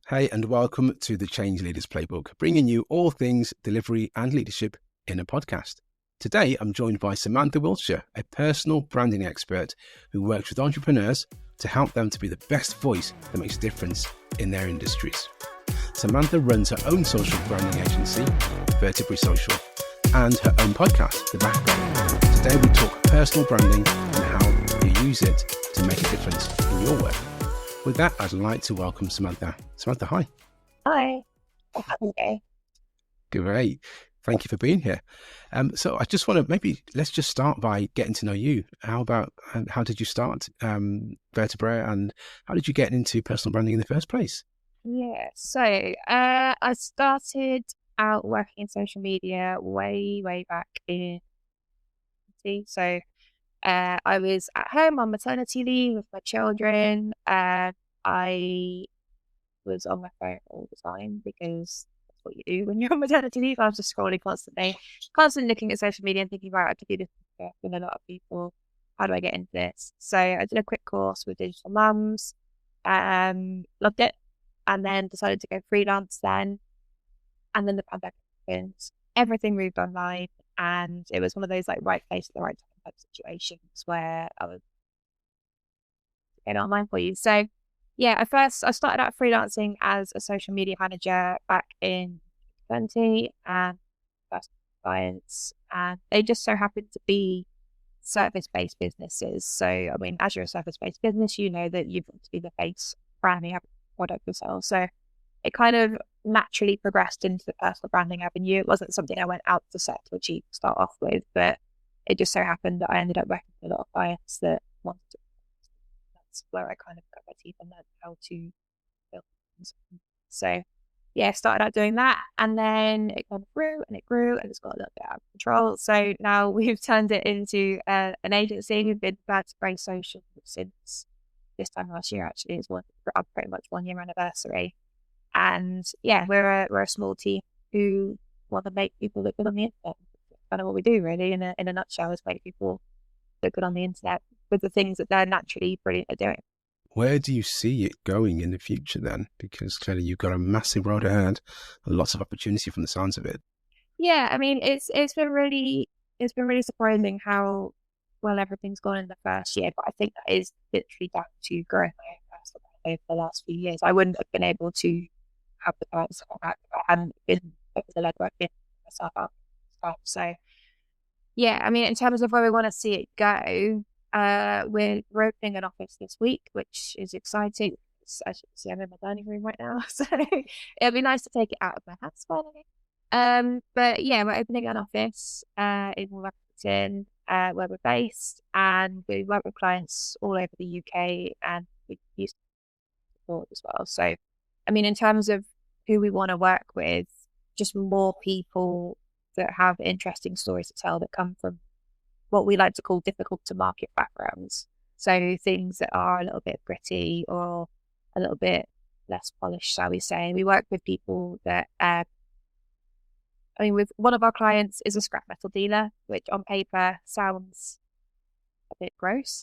Hey, and welcome to the Change Leaders Playbook, bringing you all things delivery and leadership in a podcast. Today, I'm joined by Samantha Wiltshire, a personal branding expert who works with entrepreneurs to help them to be the best voice that makes a difference in their industries. Samantha runs her own social branding agency, Vertebrae Social, and her own podcast, The Backbone. Today, we talk personal branding and how you use it to make a difference in your work. With that, I'd like to welcome Samantha. Samantha, hi. Hi. Okay. Great. Thank you for being here. So I just want to let's just start by getting to know you. How did you start Vertebrae, and how did you get into personal branding in the first place? Yeah. So I started out working in social media way back in. So I was at home on maternity leave with my children. I was on my phone all the time because that's what you do when you're on maternity leave. I was just scrolling constantly looking at social media and thinking, right, I could do this with a lot of people. How do I get into this? So I did a quick course with digital mums, loved it, and then decided to go freelance then. And then the pandemic happened. Everything moved online, and it was one of those like right place at the right time type situations where I was getting online for you. So yeah, I started out freelancing as a social media manager back in 2020, and first clients, and they just so happened to be service-based businesses. So, I mean, as you're a service-based business, you know that you've got to be the face branding have a product yourself. So it kind of naturally progressed into the personal branding avenue. It wasn't something I went out to set to achieve to start off with, but it just so happened that I ended up working with a lot of clients that wanted to. That's where I kind of got my teeth and learned how to build things. So yeah, started out doing that, and then it kind of grew and it grew and it's got a little bit out of control. So now we've turned it into an agency. We've been Vertebrae Social since this time last year. Actually, it's pretty much 1 year anniversary, and yeah, we're a small team who want to make people look good on the internet. That's kind of what we do, really, in a nutshell, is make people look good on the internet with the things that they're naturally brilliant at doing. Where do you see it going in the future then? Because clearly you've got a massive road ahead, lots of opportunity from the sounds of it. Yeah, I mean, it's been really surprising how well everything's gone in the first year, but I think that is literally down to growing my own personal brand over the last few years. I wouldn't have been able to have the clients come back if I hadn't been over the legwork in myself out. So yeah, I mean, in terms of where we want to see it go, we're opening an office this week, which is exciting. As you can see, I'm in my dining room right now, so it'll be nice to take it out of my house finally. But yeah, we're opening an office in Wolverhampton, where we're based, and we work with clients all over the UK, and we use support as well. So, I mean, in terms of who we want to work with, just more people that have interesting stories to tell that come from what we like to call difficult to market backgrounds. So things that are a little bit gritty or a little bit less polished, shall we say. We work with people that, with one of our clients is a scrap metal dealer, which on paper sounds a bit gross,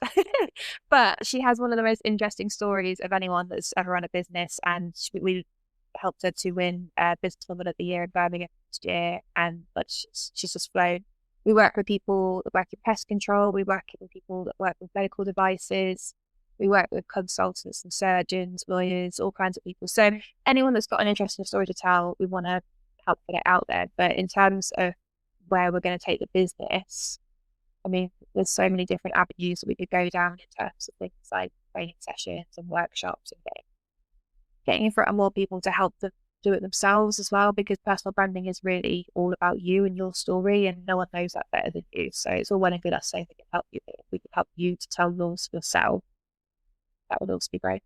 but she has one of the most interesting stories of anyone that's ever run a business, and we helped her to win Businesswoman of the Year in Birmingham last year, and she's just flown. We work with people that work in pest control. We work with people that work with medical devices. We work with consultants and surgeons, lawyers, all kinds of people. So anyone that's got an interesting story to tell, we want to help get it out there. But in terms of where we're going to take the business, I mean, there's so many different avenues that we could go down in terms of things like training sessions and workshops and getting in front of more people to help them do it themselves as well, because personal branding is really all about you and your story, and no one knows that better than you. So it's all well and good us saying we can help you, but if we can help you to tell yours yourself, that would also be great.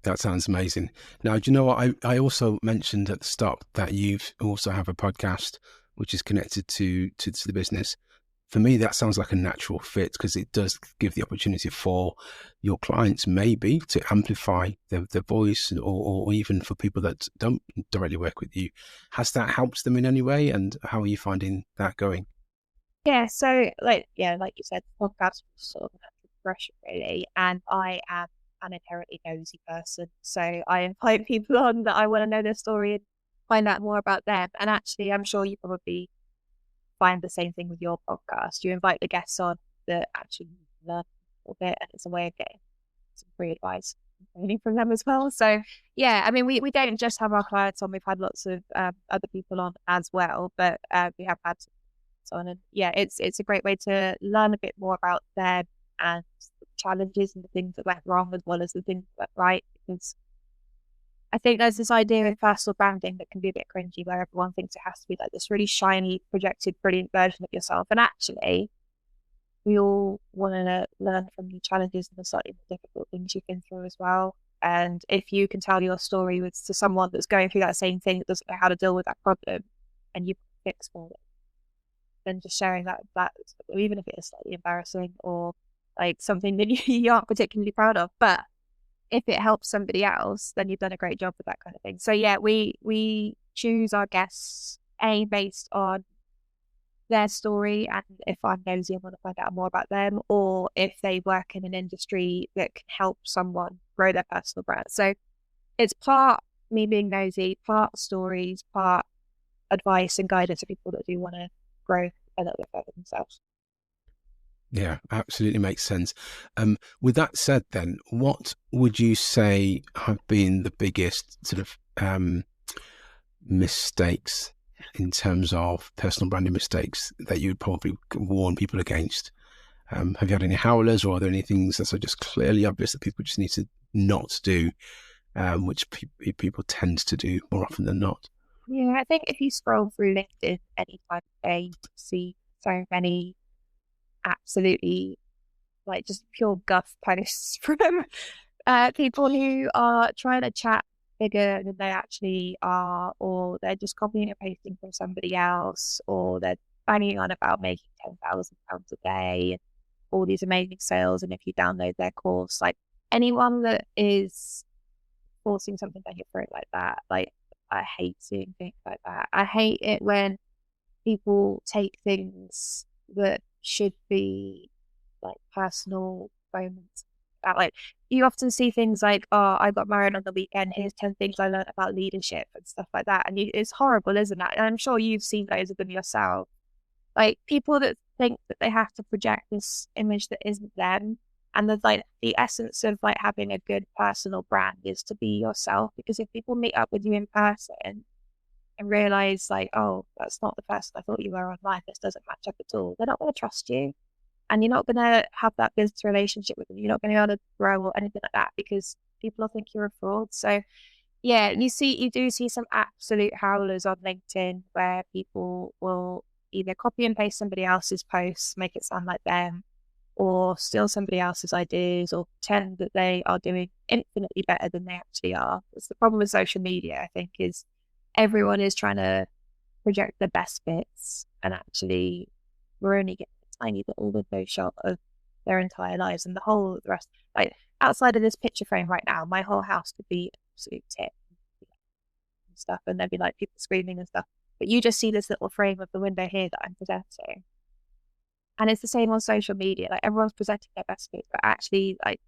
That sounds amazing. Now, do you know what? I also mentioned at the start that you've also have a podcast which is connected to the business. For me, that sounds like a natural fit because it does give the opportunity for your clients maybe to amplify their voice, or even for people that don't directly work with you. Has that helped them in any way, and how are you finding that going? Yeah, so like you said, the podcast was sort of a natural progression really, and I am an inherently nosy person. So I invite people on that I want to know their story and find out more about them. And actually, I'm sure you probably find the same thing with your podcast. You invite the guests on that actually learn a little bit, and it's a way of getting some free advice from them as well. So yeah, I mean, we don't just have our clients on, we've had lots of other people on as well, but we have had some on, and yeah, it's a great way to learn a bit more about them and the challenges and the things that went wrong as well as the things that went right, because I think there's this idea of personal branding that can be a bit cringy, where everyone thinks it has to be like this really shiny, projected, brilliant version of yourself. And actually, we all want to learn from the challenges and the slightly more difficult things you've been through as well. And if you can tell your story to someone that's going through that same thing, that doesn't know how to deal with that problem, and you fix for it, then just sharing that, even if it is slightly embarrassing or like something that you aren't particularly proud of, but if it helps somebody else, then you've done a great job with that kind of thing. So yeah, we choose our guests based on their story, and if I'm nosy, I want to find out more about them, or if they work in an industry that can help someone grow their personal brand. So it's part me being nosy, part stories, part advice and guidance to people that do want to grow a little bit further themselves. Yeah, absolutely makes sense. With that said, then, what would you say have been the biggest sort of mistakes in terms of personal branding mistakes that you'd probably warn people against? Have you had any howlers, or are there any things that are just clearly obvious that people just need to not do, which people tend to do more often than not? Yeah, I think if you scroll through LinkedIn any time of day, you see so many absolutely like just pure guff posts from people who are trying to chat bigger than they actually are, or they're just copying and pasting from somebody else, or they're banging on about making £10,000 a day and all these amazing sales. And if you download their course, like anyone that is forcing something down your throat like that, like I hate seeing things like that. I hate it when people take things that should be like personal moments. Like you often see things like, oh, I got married on the weekend, here's 10 things I learned about leadership and stuff like that. And it's horrible, isn't it? And I'm sure you've seen those of them yourself. Like people that think that they have to project this image that isn't them. And there's like the essence of like having a good personal brand is to be yourself, because if people meet up with you in person and realize like, oh, that's not the person I thought you were online, this doesn't match up at all, they're not going to trust you. And you're not going to have that business relationship with them. You're not going to be able to grow or anything like that, because people will think you're a fraud. So yeah, you do see some absolute howlers on LinkedIn where people will either copy and paste somebody else's posts, make it sound like them, or steal somebody else's ideas, or pretend that they are doing infinitely better than they actually are. It's the problem with social media, I think, is everyone is trying to project the best bits, and actually we're only getting a tiny little window shot of their entire lives, and the rest, like outside of this picture frame right now, my whole house could be absolute tip and stuff, and there'd be like people screaming and stuff, but you just see this little frame of the window here that I'm presenting. And it's the same on social media, like everyone's presenting their best bits, but actually, like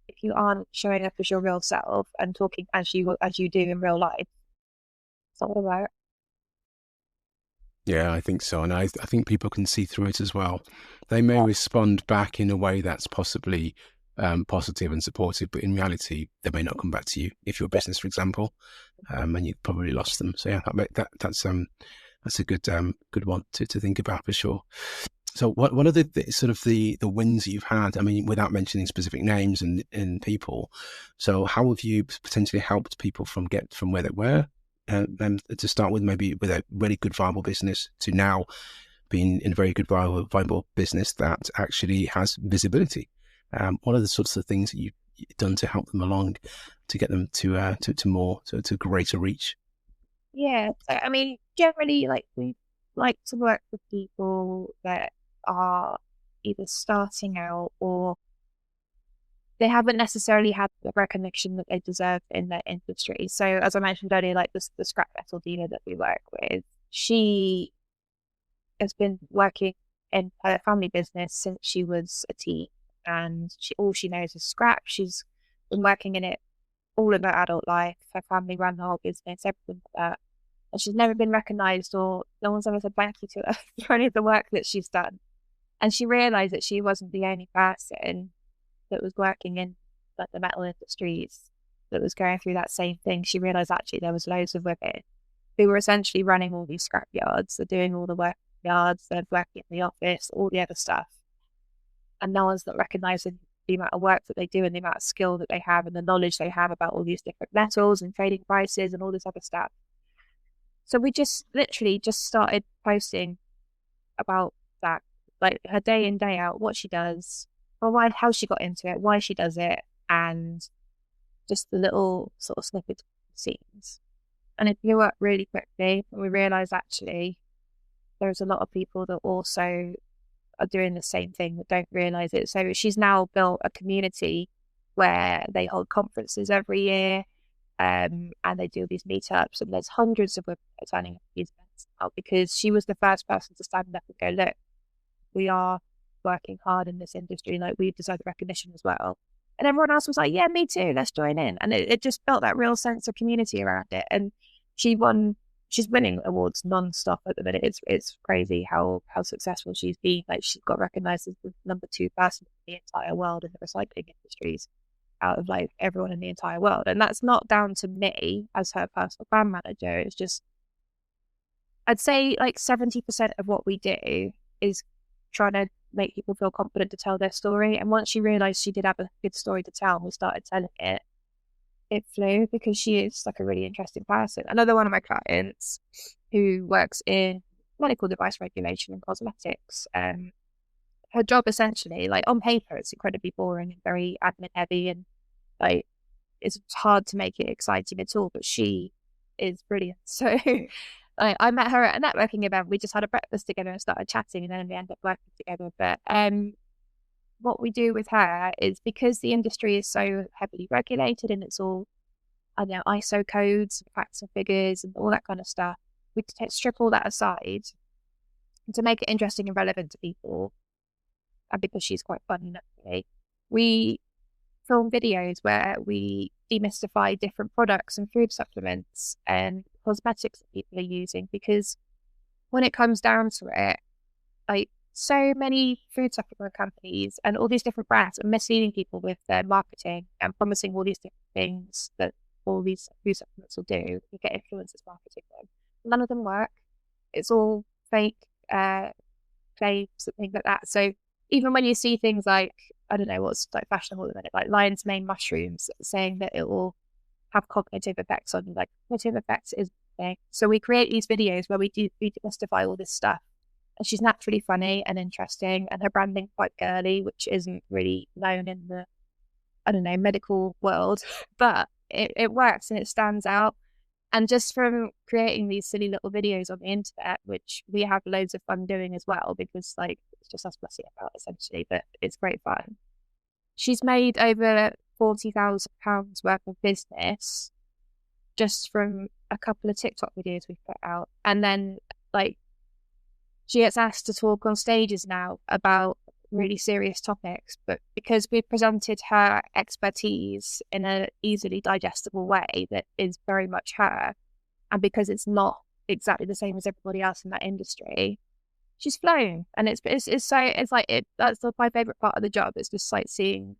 if you aren't showing up as your real self and talking as you do in real life, it's not gonna work. Yeah, I think so. And I think people can see through it as well. They may respond back in a way that's possibly positive and supportive, but in reality, they may not come back to you if you're a business, for example, and you've probably lost them. So yeah, that's a good one to think about for sure. So what are the sort of the wins that you've had? I mean, without mentioning specific names and people. So how have you potentially helped people from where they were, to start with, maybe with a really good viable business, to now being in a very good viable business that actually has visibility? What are the sorts of things that you've done to help them along, to get them to greater reach? Yeah, so I mean, generally, like we like to work with people that are either starting out or they haven't necessarily had the recognition that they deserve in their industry. So as I mentioned earlier, like the scrap metal dealer that we work with, she has been working in her family business since she was a teen, and all she knows is scrap. She's been working in it all of her adult life. Her family ran the whole business, everything like that. And she's never been recognised, or no one's ever said thank you to her for any of the work that she's done. And she realised that she wasn't the only person that was working in like the metal industries that was going through that same thing. She realised actually there was loads of women who were essentially running all these scrap yards, they're doing all the work in the yards, they're working in the office, all the other stuff. And no one's not recognising the amount of work that they do and the amount of skill that they have and the knowledge they have about all these different metals and trading prices and all this other stuff. So we just literally just started posting about that, like her day in, day out, what she does, or why, how she got into it, why she does it, and just the little sort of snippets of scenes. And it blew up really quickly. And we realised actually there's a lot of people that also are doing the same thing that don't realise it. So she's now built a community where they hold conferences every year, and they do these meetups, and there's hundreds of women attending these events now because she was the first person to stand up and go, look, we are working hard in this industry, like we deserve the recognition as well. And everyone else was like, yeah, me too, let's join in. And it just felt that real sense of community around it. And she's winning awards non-stop at the minute. It's crazy how successful she's been. Like, she's got recognised as the number 2 person in the entire world in the recycling industries out of like everyone in the entire world. And that's not down to me as her personal brand manager. It's just, I'd say like 70% of what we do is trying to make people feel confident to tell their story. And once she realised she did have a good story to tell and we started telling it, it flew because she is like a really interesting person. Another one of my clients who works in medical device regulation and cosmetics, her job essentially, like on paper, it's incredibly boring and very admin heavy, and like it's hard to make it exciting at all, but she is brilliant. So I met her at a networking event. We just had a breakfast together and started chatting, and then we ended up working together. But what we do with her is, because the industry is so heavily regulated and it's all, I know, ISO codes, facts and figures and all that kind of stuff, we strip all that aside to make it interesting and relevant to people. And because she's quite funny, naturally, we film videos where we demystify different products and food supplements and cosmetics that people are using. Because when it comes down to it, like, so many food supplement companies and all these different brands are misleading people with their marketing and promising all these different things that all these food supplements will do. You get influencers marketing them. None of them work. It's all fake claims and things like that. So even when you see things like, I don't know what's like fashionable at the minute, like lion's mane mushrooms, saying that it will have cognitive effects on you, like cognitive effects is a thing. So we create these videos where we demystify all this stuff. And she's naturally funny and interesting, and her branding quite girly, which isn't really known in the, I don't know, medical world, but it works and it stands out. And just from creating these silly little videos on the internet, which we have loads of fun doing as well, because like it's just us messing about essentially, but it's great fun. She's made over £40,000 worth of business just from a couple of TikTok videos we've put out. And then like she gets asked to talk on stages now about really serious topics, but because we've presented her expertise in an easily digestible way that is very much her, and because it's not exactly the same as everybody else in that industry, she's flown. And it's like that's my favorite part of the job. It's just like seeing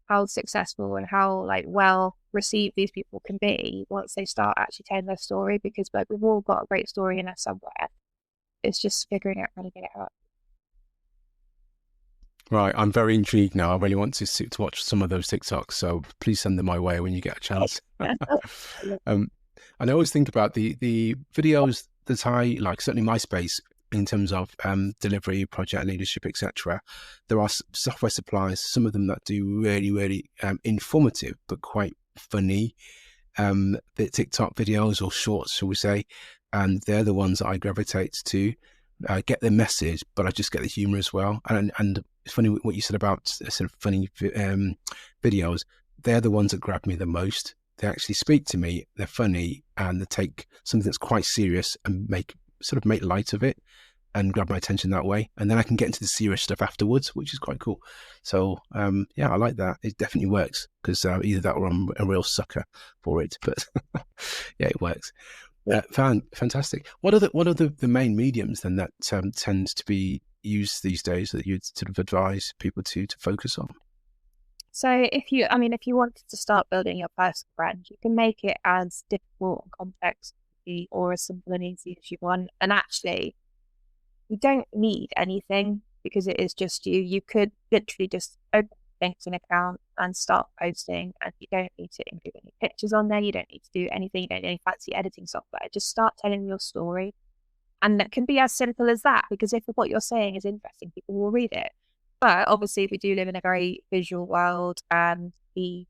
how successful and how like well received these people can be once they start actually telling their story, because like we've all got a great story in us somewhere. It's just figuring out how to get it out. Right, I'm very intrigued now. I really want to watch some of those TikToks, so please send them my way when you get a chance. And I always think about the videos that I like, certainly my space, in terms of delivery, project leadership, etc. There are software suppliers, some of them that do really, really informative but quite funny the TikTok videos or shorts, shall we say, and they're the ones that I gravitate to. Get the message, but I just get the humor as well. And it's funny what you said about sort of funny videos. They're the ones that grab me the most. They actually speak to me. They're funny, and they take something that's quite serious and make light of it. and grab my attention that way. And then I can get into the serious stuff afterwards, which is quite cool. So, yeah, I like that. It definitely works because either that or I'm a real sucker for it. But yeah, it works. Fantastic. What are the main mediums then that tend to be used these days that you'd sort of advise people to focus on? So if you wanted to start building your personal brand, you can make it as difficult and complex or as simple and easy as you want. And actually, you don't need anything because it is just you. You could literally just open a LinkedIn account and start posting, and you don't need to include any pictures on there. You don't need to do anything. You don't need any fancy editing software. Just start telling your story. And it can be as simple as that, because if what you're saying is interesting, people will read it. But obviously, we do live in a very visual world, and the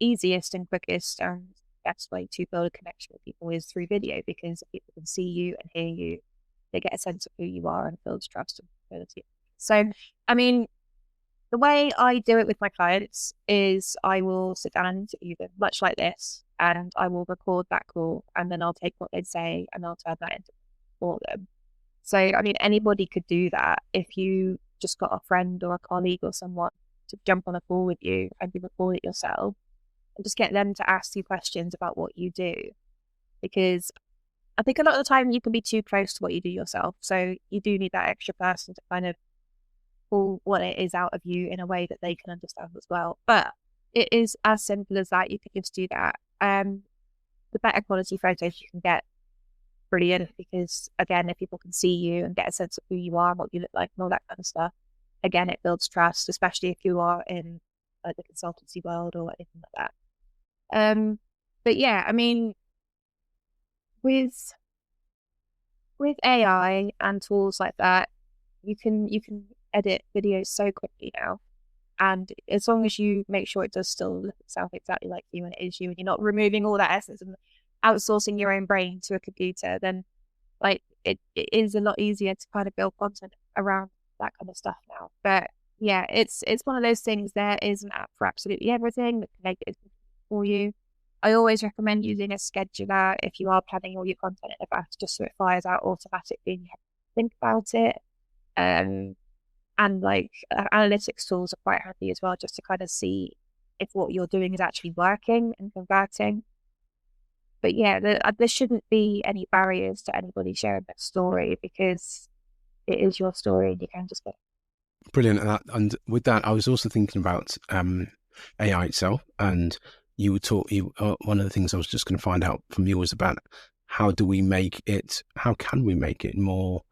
easiest and quickest and best way to build a connection with people is through video, because people can see you and hear you. They get a sense of who you are and builds trust and credibility. So, I mean, the way I do it with my clients is I will sit down and interview them, much like this, and I will record that call, and then I'll take what they'd say and I'll turn that into for them. So, I mean, anybody could do that. If you just got a friend or a colleague or someone to jump on a call with you and you record it yourself, and just get them to ask you questions about what you do. Because I think a lot of the time you can be too close to what you do yourself. So you do need that extra person to kind of pull what it is out of you in a way that they can understand as well. But it is as simple as that. You can just do that. The better quality photos you can get, brilliant, because again, if people can see you and get a sense of who you are and what you look like and all that kind of stuff, again, it builds trust, especially if you are in the consultancy world or anything like that. But yeah, I mean, with AI and tools like that, you can edit videos so quickly now. And as long as you make sure it does still look itself exactly like you and it is you, and you're not removing all that essence and outsourcing your own brain to a computer, then like it is a lot easier to kind of build content around that kind of stuff now. But yeah, it's one of those things. There is an app for absolutely everything that can make it for you. I always recommend using a scheduler if you are planning all your content in advance, just so it fires out automatically and you have to think about it. And like analytics tools are quite handy as well, just to kind of see if what you're doing is actually working and converting. But yeah, there shouldn't be any barriers to anybody sharing their story, because it is your story and you can just get it. Brilliant. And with that, I was also thinking about AI itself. And you were one of the things I was just going to find out from you was about how can we make it more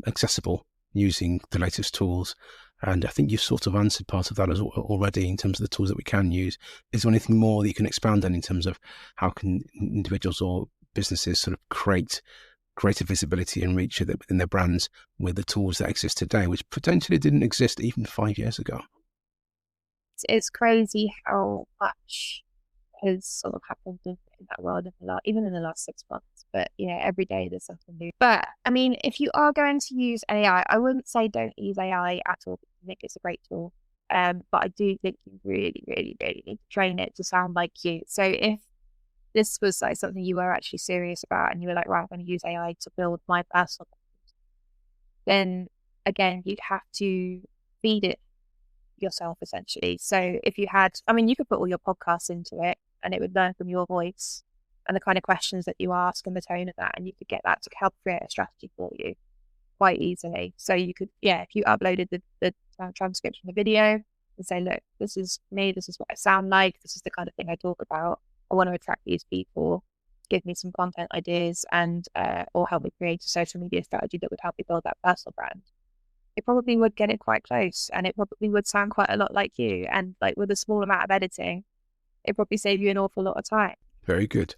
accessible using the latest tools. And I think you've sort of answered part of that already in terms of the tools that we can use. Is there anything more that you can expand on in terms of how can individuals or businesses sort of create greater visibility and reach within their brands with the tools that exist today, which potentially didn't exist even 5 years ago? It's crazy how much has sort of happened in that world even in the last 6 months. But yeah, every day there's something new. But I mean, if you are going to use AI, I wouldn't say don't use AI at all. I think it's a great tool. But I do think you really, really, really need to train it to sound like you. So if this was like something you were actually serious about and you were like, right, I'm going to use AI to build my personal brand, then again, you'd have to feed it yourself essentially. So if you could put all your podcasts into it and it would learn from your voice and the kind of questions that you ask and the tone of that, and you could get that to help create a strategy for you quite easily. So you could, if you uploaded the transcription of the video and say, look, this is me, this is what I sound like, this is the kind of thing I talk about, I want to attract these people, give me some content ideas, and or help me create a social media strategy that would help me build that personal brand, it probably would get it quite close, and it probably would sound quite a lot like you. And like with a small amount of editing, it probably save you an awful lot of time. Very good.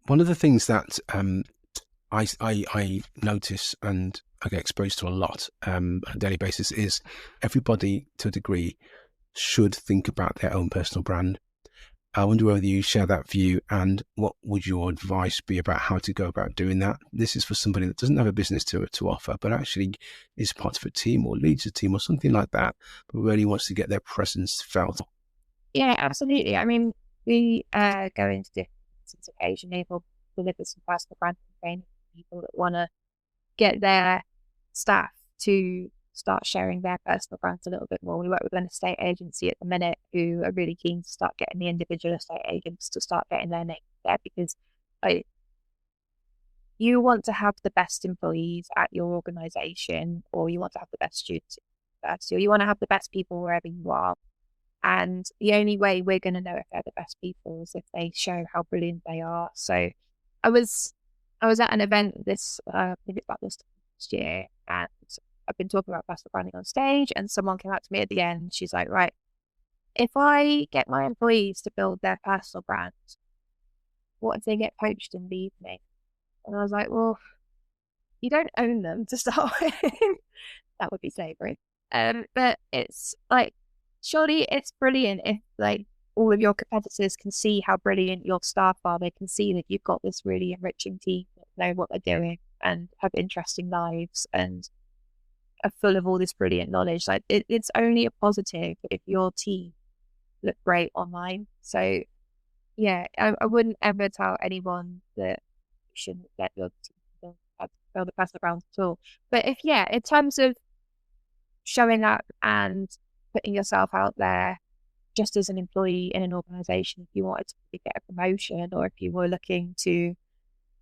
One of the things that I notice and I get exposed to a lot on a daily basis is everybody, to a degree, should think about their own personal brand. I wonder whether you share that view, and what would your advice be about how to go about doing that? This is for somebody that doesn't have a business to offer, but actually is part of a team or leads a team or something like that, but really wants to get their presence felt. Yeah, absolutely. I mean, we go into different occasionally. We'll deliver some personal branding training for people that want to get their staff to start sharing their personal brands a little bit more. We work with an estate agency at the minute who are really keen to start getting the individual estate agents to start getting their name there, because you want to have the best employees at your organization, or you want to have the best students at university, or you want to have the best people wherever you are. And the only way we're going to know if they're the best people is if they show how brilliant they are. So I was at an event I think it's about this time last year, and I've been talking about personal branding on stage, and someone came up to me at the end. She's like, right, if I get my employees to build their personal brand, what if they get poached in the evening? And I was like, well, you don't own them to start with. That would be slavery. But it's like, surely it's brilliant if like all of your competitors can see how brilliant your staff are. They can see that you've got this really enriching team that know what they're doing and have interesting lives and are full of all this brilliant knowledge. Like it's only a positive if your team look great online. So yeah, I wouldn't ever tell anyone that you shouldn't let your team build a personal brand at all. But in terms of showing up and putting yourself out there just as an employee in an organization, if you wanted to get a promotion, or if you were looking to,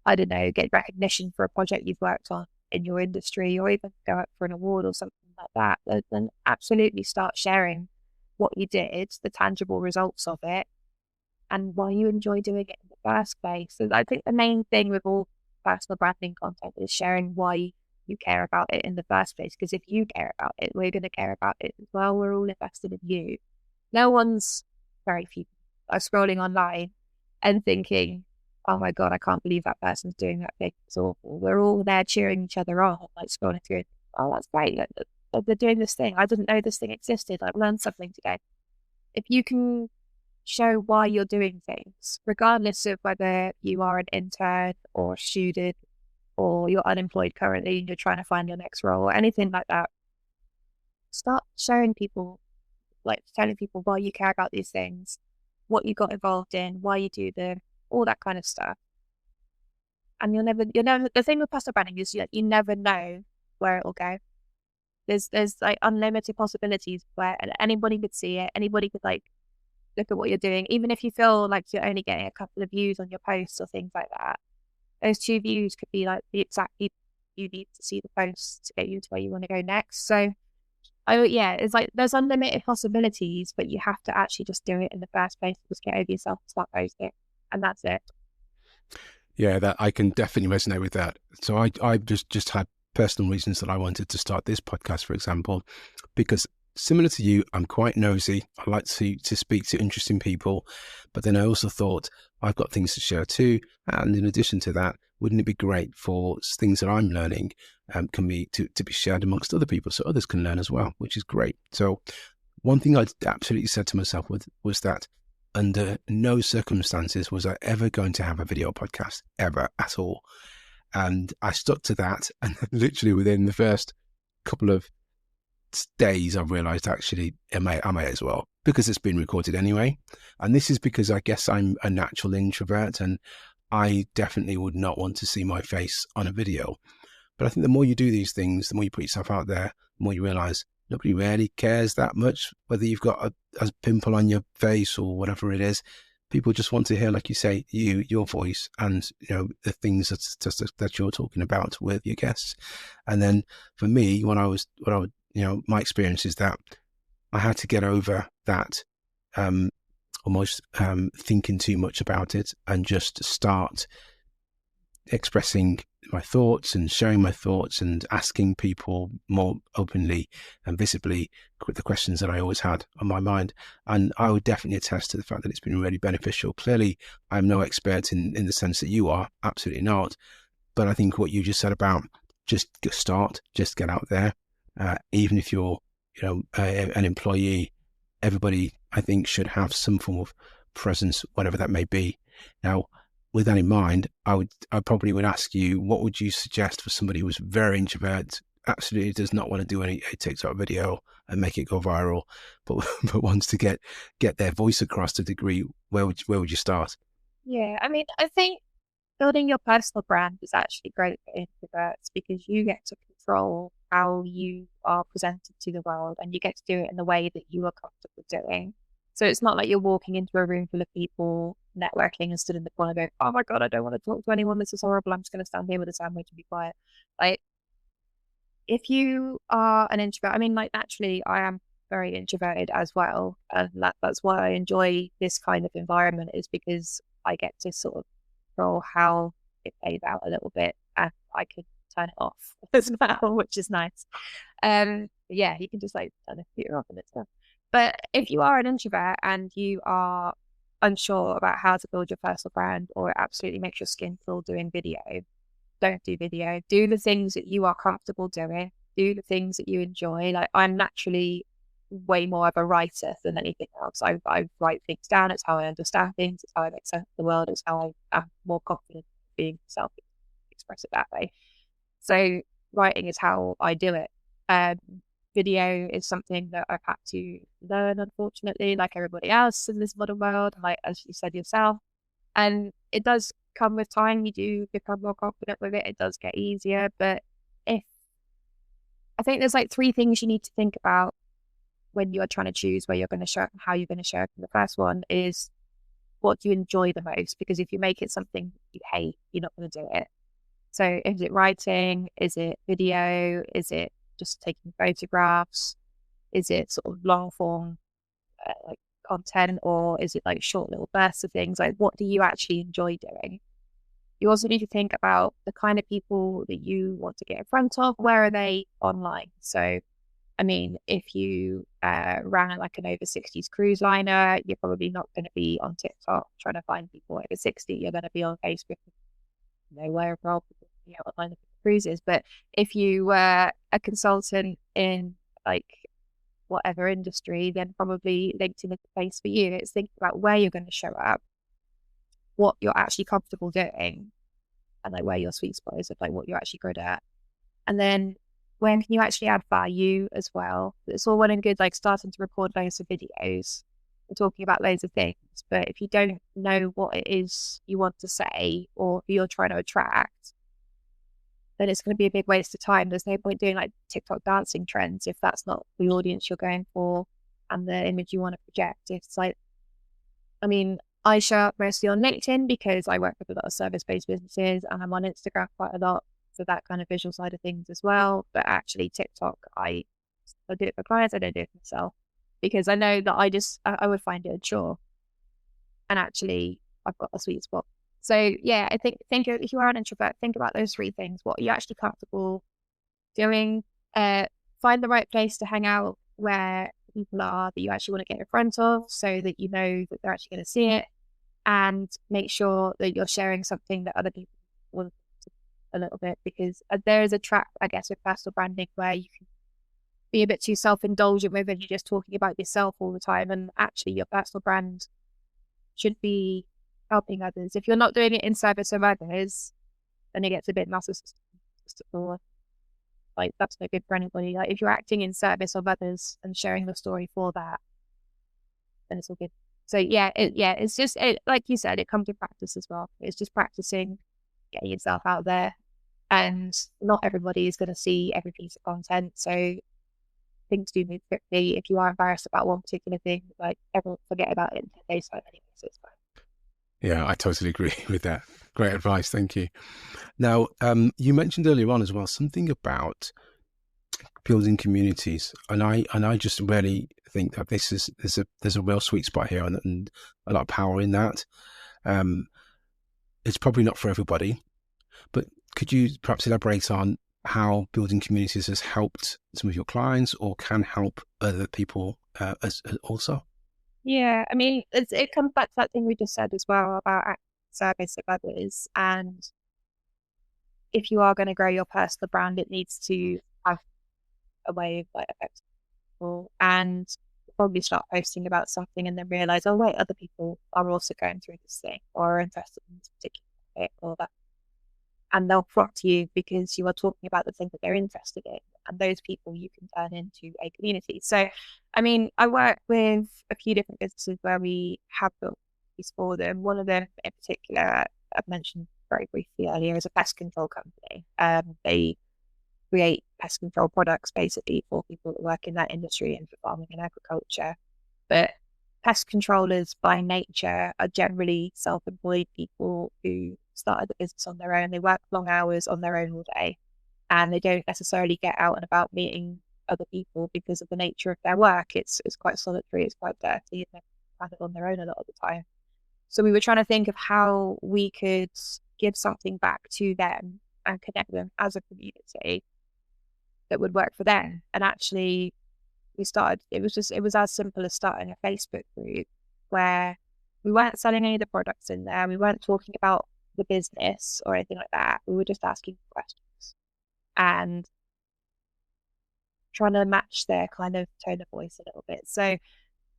I don't know, get recognition for a project you've worked on in your industry, or even go up for an award or something like that, then absolutely start sharing what you did, the tangible results of it, and why you enjoy doing it in the first place. So I think the main thing with all personal branding content is sharing why you care about it in the first place. Because if you care about it, we're going to care about it as well. We're all invested in you. Very few are scrolling online and thinking, oh my God, I can't believe that person's doing that thing. It's awful. We're all there cheering each other on, like scrolling through. Oh, that's great. They're doing this thing. I didn't know this thing existed. I've learned something today. If you can show why you're doing things, regardless of whether you are an intern or a student, or you're unemployed currently and you're trying to find your next role, or anything like that, start showing people, like telling people why you care about these things, what you got involved in, why you do them, all that kind of stuff. And you'll never, the thing with personal branding is you never know where it'll go. There's like unlimited possibilities where anybody could see it. Anybody could like look at what you're doing, even if you feel like you're only getting a couple of views on your posts or things like that. Those 2 views could be like the exact people you need to see the posts to get you to where you want to go next. So, it's like there's unlimited possibilities, but you have to actually just do it in the first place. Just get over yourself and start posting, and that's it. Yeah, that I can definitely resonate with that. So I just had personal reasons that I wanted to start this podcast, for example, because similar to you, I'm quite nosy. I like to speak to interesting people, but then I also thought I've got things to share too. And in addition to that, wouldn't it be great for things that I'm learning can be to be shared amongst other people so others can learn as well, which is great. So one thing I absolutely said to myself was that under no circumstances was I ever going to have a video podcast, ever at all. And I stuck to that. And literally within the first couple of days, I've realized actually I may as well, because it's been recorded anyway. And this is because I guess I'm a natural introvert and I definitely would not want to see my face on a video. But I think the more you do these things, the more you put yourself out there, the more you realize nobody really cares that much whether you've got a pimple on your face or whatever it is. People just want to hear, like you say, your voice and the things that you're talking about with your guests. And then for me, my experience is that I had to get over that almost thinking too much about it and just start expressing my thoughts and sharing my thoughts and asking people more openly and visibly the questions that I always had on my mind. And I would definitely attest to the fact that it's been really beneficial. Clearly, I'm no expert in the sense that you are, absolutely not. But I think what you just said about just start, just get out there. Even if you're, an employee, everybody, I think, should have some form of presence, whatever that may be. Now, with that in mind, I probably would ask you, what would you suggest for somebody who's very introvert, absolutely does not want to do a TikTok video and make it go viral, but wants to get their voice across to a degree? Where would you start? Yeah, I mean, I think building your personal brand is actually great for introverts because you get to control how you are presented to the world, and you get to do it in the way that you are comfortable doing. So it's not like you're walking into a room full of people networking and stood in the corner going, oh my God, I don't want to talk to anyone. This is horrible. I'm just going to stand here with a sandwich and be quiet. Like, if you are an introvert, I mean, like, naturally, I am very introverted as well. And that's why I enjoy this kind of environment, is because I get to sort of control how it plays out a little bit, and I can turn it off as well, which is nice. Yeah, you can just like turn the computer off and it's done. But if you are an introvert and you are unsure about how to build your personal brand, or it absolutely makes your skin crawl doing video, don't do video. Do the things that you are comfortable doing. Do the things that you enjoy. Like, I'm naturally way more of a writer than anything else. I write things down. It's how I understand things. It's how I make sense of the world. It's how I'm more confident being self-expressive that way. So writing is how I do it. Video is something that I've had to learn, unfortunately, like everybody else in this modern world, like as you said yourself. And it does come with time. You do become more confident with it. It does get easier. But I think there's like 3 things you need to think about when you're trying to choose where you're going to show up and how you're going to show up. And the first one is, what do you enjoy the most? Because if you make it something you hate, you're not going to do it. So is it writing? Is it video? Is it just taking photographs? Is it sort of long form like content, or is it like short little bursts of things? Like, what do you actually enjoy doing? You also need to think about the kind of people that you want to get in front of. Where are they online? So, I mean, if you ran like an over 60s cruise liner, you're probably not going to be on TikTok trying to find people over 60. You're going to be on Facebook, where people online cruises. But if you were a consultant in like whatever industry, then probably LinkedIn is the place for you. It's thinking about where you're going to show up, what you're actually comfortable doing, and like where your sweet spot is of like what you're actually good at. And then when can you actually add value as well? It's all well and good like starting to record loads of videos and talking about loads of things, but if you don't know what it is you want to say or who you're trying to attract, then it's going to be a big waste of time. There's no point doing like TikTok dancing trends if that's not the audience you're going for and the image you want to project. It's like, I mean, I show up mostly on LinkedIn because I work with a lot of service-based businesses, and I'm on Instagram quite a lot for that kind of visual side of things as well. But actually TikTok, I do it for clients, I don't do it for myself, because I know that I would find it unsure. And actually I've got a sweet spot. So yeah, I think if you are an introvert, think about those 3 things. What are you actually comfortable doing? Find the right place to hang out where people are that you actually want to get in front of, so that you know that they're actually going to see it, and make sure that you're sharing something that other people want a little bit, because there is a trap, I guess, with personal branding where you can be a bit too self-indulgent with it. You're just talking about yourself all the time, and actually your personal brand should be helping others. If you're not doing it in service of others, then it gets a bit narcissistic. Like, that's no good for anybody. Like, if you're acting in service of others and sharing the story for that, then it's all good. So it's just like you said, it comes with practice as well. It's just practicing, getting yourself out there, and not everybody is going to see every piece of content. So things do move quickly. If you are embarrassed about one particular thing, like, everyone forget about it in 10 days time anyway. So it's fine. Yeah, I totally agree with that. Great advice. Thank you. Now, you mentioned earlier on as well something about building communities, and I just really think that there's a real sweet spot here, and a lot of power in that. It's probably not for everybody, but could you perhaps elaborate on how building communities has helped some of your clients, or can help other people as also? Yeah, I mean, it comes back to that thing we just said as well about acting in service of others. And if you are going to grow your personal brand, it needs to have a way of like affecting people, and probably start posting about something and then realize, oh wait, other people are also going through this thing or are interested in this particular topic or that. And they'll flock to you because you are talking about the thing that they're interested in. And those people you can turn into a community. So, I mean, I work with a few different businesses where we have built these for them. One of them in particular, I've mentioned very briefly earlier, is a pest control company. They create pest control products basically for people that work in that industry and for farming and agriculture. But pest controllers by nature are generally self-employed people who started the business on their own. They work long hours on their own all day, and they don't necessarily get out and about meeting other people because of the nature of their work. It's quite solitary, it's quite dirty, and they're kind of on their own a lot of the time. So we were trying to think of how we could give something back to them and connect them as a community that would work for them. And actually it was as simple as starting a Facebook group where we weren't selling any of the products in there. We weren't talking about the business or anything like that. We were just asking questions and trying to match their kind of tone of voice a little bit. So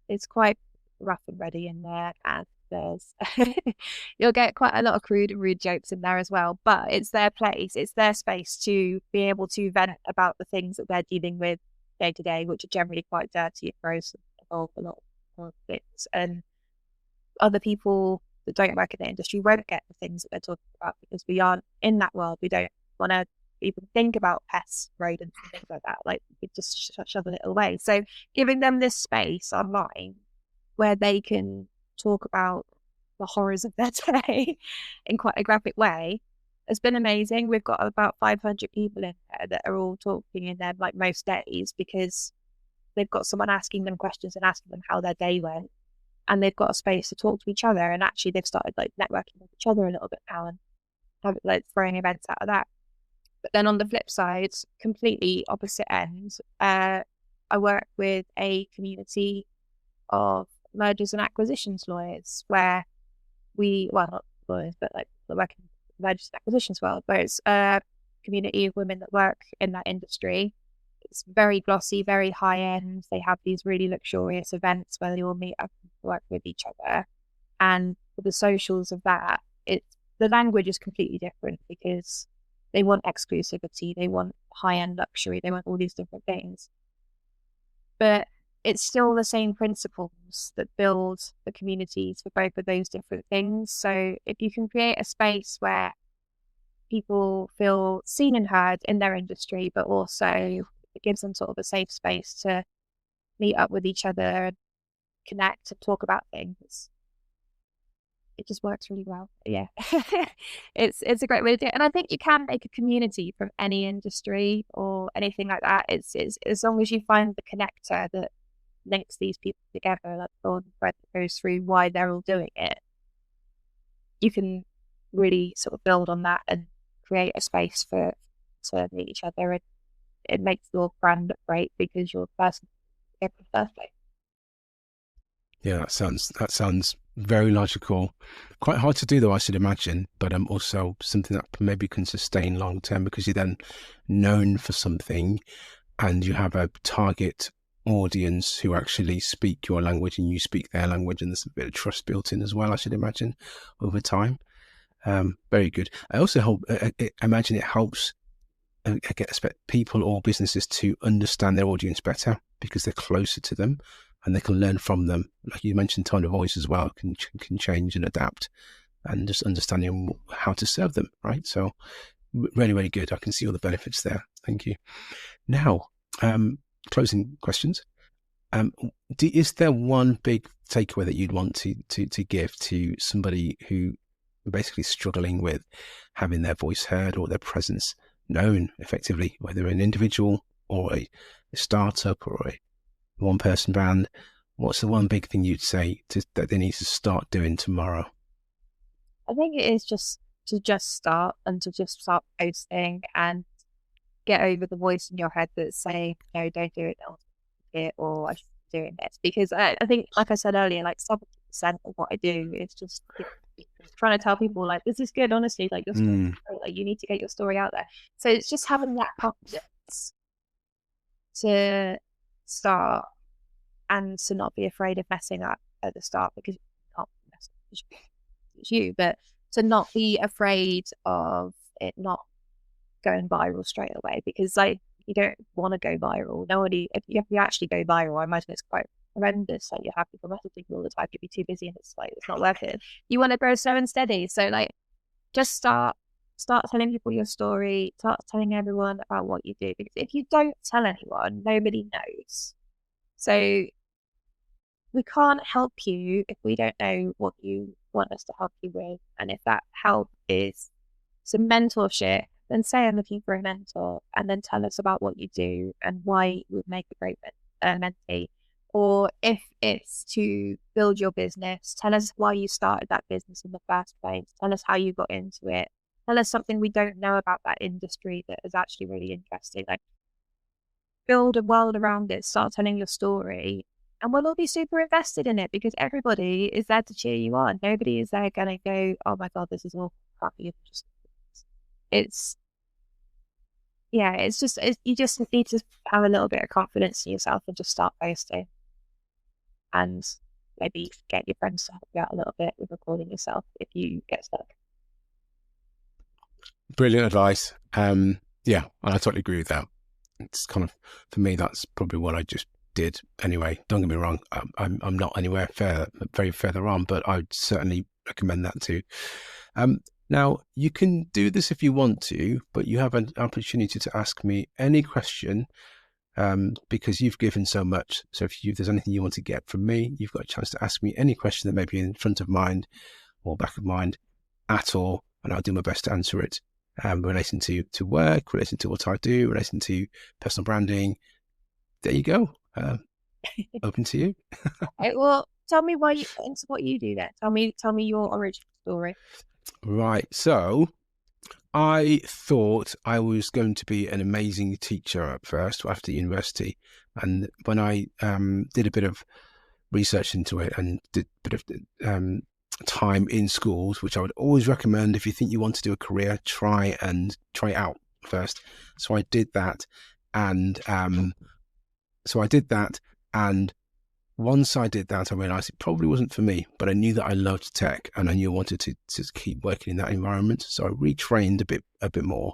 it's quite rough and ready in there, and there's you'll get quite a lot of crude and rude jokes in there as well, but it's their place, it's their space to be able to vent about the things that they're dealing with day to day, which are generally quite dirty and gross and involve a lot of things. And other people that don't work in the industry won't get the things that they're talking about because we aren't in that world. We don't want to even think about pests, rodents and things like that. Like, we just shove it away. So giving them this space online where they can talk about the horrors of their day in quite a graphic way has been amazing. We've got about 500 people in there that are all talking in there like most days because they've got someone asking them questions and asking them how their day went, and they've got a space to talk to each other. And actually they've started like networking with each other a little bit now and have like throwing events out of that. But then on the flip side, completely opposite end, I work with a community of mergers and acquisitions lawyers where not lawyers, but like the working mergers and acquisitions world, where it's a community of women that work in that industry. It's very glossy, very high end. They have these really luxurious events where they all meet up and work with each other. And for the socials of that, the language is completely different because they want exclusivity, they want high end luxury, they want all these different things. But it's still the same principles that build the communities for both of those different things. So if you can create a space where people feel seen and heard in their industry, but also it gives them sort of a safe space to meet up with each other and connect and talk about things, it just works really well. Yeah. It's a great way to do it. And I think you can make a community from any industry or anything like that. It's as long as you find the connector that links these people together, like the thread that goes through why they're all doing it, you can really sort of build on that and create a space to meet each other. And it makes your brand look great because you're the person in the first place. Yeah, that sounds very logical. Quite hard to do though, I should imagine, but also something that maybe can sustain long term because you're then known for something and you have a target audience who actually speak your language and you speak their language, and there's a bit of trust built in as well, I should imagine, over time. Very good. I also imagine it helps expect people or businesses to understand their audience better because they're closer to them and they can learn from them. Like you mentioned, tone of voice as well can change and adapt, and just understanding how to serve them, right? So really, really good. I can see all the benefits there. Thank you. Now, closing questions. Is there one big takeaway that you'd want to give to somebody who basically struggling with having their voice heard or their presence known effectively, whether an individual or a startup or a one-person band? What's the one big thing you'd say that they need to start doing tomorrow? I think it is just to start and to just start posting and get over the voice in your head that's saying, no, don't do it, or I should be doing this. Because I think, like I said earlier, like 70% of what I do is just trying to tell people, like, this is good, honestly, like, your story, like, you need to get your story out there. So it's just having that confidence to start and to not be afraid of messing up at the start, because you can't mess up, it's you, but to not be afraid of it not going viral straight away, because like, you don't want to go viral. If you actually go viral, I imagine it's quite horrendous. Like, you have people messaging you all the time, you'd be too busy, and it's like, it's not worth it. You want to grow slow and steady. So like, just start start telling people your story, start telling everyone about what you do. Because if you don't tell anyone, nobody knows. So we can't help you if we don't know what you want us to help you with. And if that help is some mentorship, then say I'm looking for a mentor, and then tell us about what you do and why you would make a great mentee. Or if it's to build your business, tell us why you started that business in the first place. Tell us how you got into it. Tell us something we don't know about that industry that is actually really interesting. Like, build a world around it, start telling your story, and we'll all be super invested in it because everybody is there to cheer you on. Nobody is there going to go, oh my God, this is all crappy. It's you just need to have a little bit of confidence in yourself and just start posting. And maybe get your friends to help you out a little bit with recording yourself if you get stuck. Brilliant advice. Yeah, I totally agree with that. It's kind of, for me, that's probably what I just did anyway. Don't get me wrong, I'm not anywhere very further on, but I'd certainly recommend that too. Now, you can do this if you want to, but you have an opportunity to ask me any question because you've given so much. So if there's anything you want to get from me, you've got a chance to ask me any question that may be in front of mind or back of mind at all, and I'll do my best to answer it. Relating to work, relating to what I do, relating to personal branding. There you go. Open to you. Well, tell me why you got into what you do then. Tell me your origin story. Right. So I thought I was going to be an amazing teacher at first after university. And when I did a bit of research into it and did a bit of time in schools, which I would always recommend if you think you want to do a career, try it out first. So I did that. And once I did that, I realized it probably wasn't for me, but I knew that I loved tech and I knew I wanted to keep working in that environment. So I retrained a bit more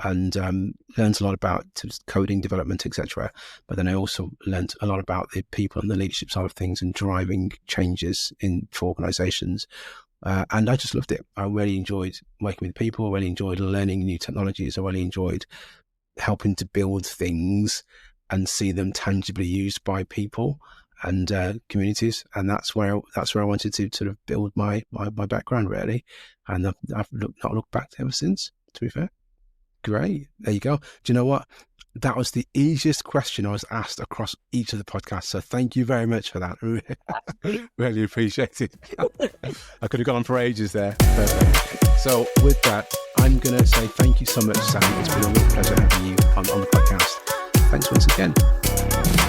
and learned a lot about coding development, etc. But then I also learned a lot about the people and the leadership side of things and driving changes for organizations. And I just loved it. I really enjoyed working with people. I really enjoyed learning new technologies. I really enjoyed helping to build things and see them tangibly used by people and communities, and that's where I wanted to sort of build my background really, and I've not looked back ever since. To be fair, great. There you go. Do you know what? That was the easiest question I was asked across each of the podcasts. So thank you very much for that. Really appreciate it. I could have gone on for ages there. Perfect. So with that, I'm going to say thank you so much, Sam. It's been a real pleasure having you on the podcast. Thanks once again.